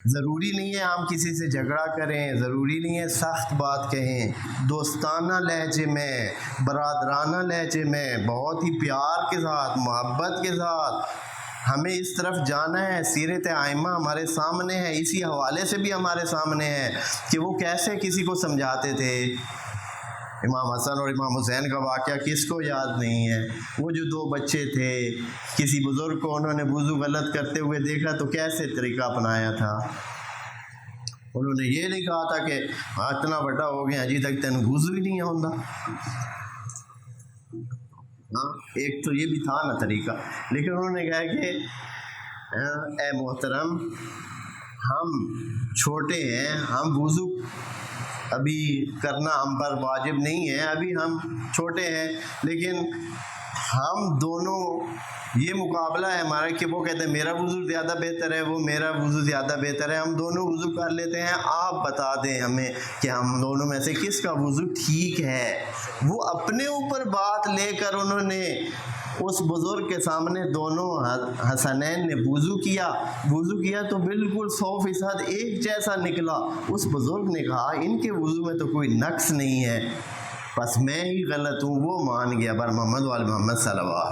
ضروری نہیں ہے ہم کسی سے جھگڑا کریں، ضروری نہیں ہے سخت بات کہیں، دوستانہ لہجے میں، برادرانہ لہجے میں، بہت ہی پیار کے ساتھ، محبت کے ساتھ ہمیں اس طرف جانا ہے۔ سیرت ائمہ ہمارے سامنے ہے، اسی حوالے سے بھی ہمارے سامنے ہے کہ وہ کیسے کسی کو سمجھاتے تھے۔ امام حسن اور امام حسین کا واقعہ کس کو یاد نہیں ہے؟ وہ جو دو بچے تھے، کسی بزرگ کو انہوں نے وضو غلط کرتے ہوئے دیکھا تو کیسے طریقہ اپنایا تھا؟ انہوں نے یہ نہیں کہا تھا کہ اتنا بڑا ہو گیا ابھی تک تین وضو ہی نہیں آتا۔ ہاں، ایک تو یہ بھی تھا نا طریقہ، لیکن انہوں نے کہا کہ اے محترم، ہم چھوٹے ہیں، ہم وضو ابھی کرنا ہم پر واجب نہیں ہے، ابھی ہم چھوٹے ہیں، لیکن ہم دونوں یہ مقابلہ ہے ہمارا کہ وہ کہتے ہیں میرا وضو زیادہ بہتر ہے، وہ میرا وضو زیادہ بہتر ہے، ہم دونوں وضو کر لیتے ہیں، آپ بتا دیں ہمیں کہ ہم دونوں میں سے کس کا وضو ٹھیک ہے۔ وہ اپنے اوپر بات لے کر انہوں نے اس بزرگ کے سامنے دونوں حسنین نے وضو کیا تو بالکل 100% ایک جیسا نکلا۔ اس بزرگ نے کہا ان کے وضو میں تو کوئی نقص نہیں ہے، بس میں ہی غلط ہوں۔ وہ مان گیا بر محمد وال محمد صلی اللہ علیہ وسلم۔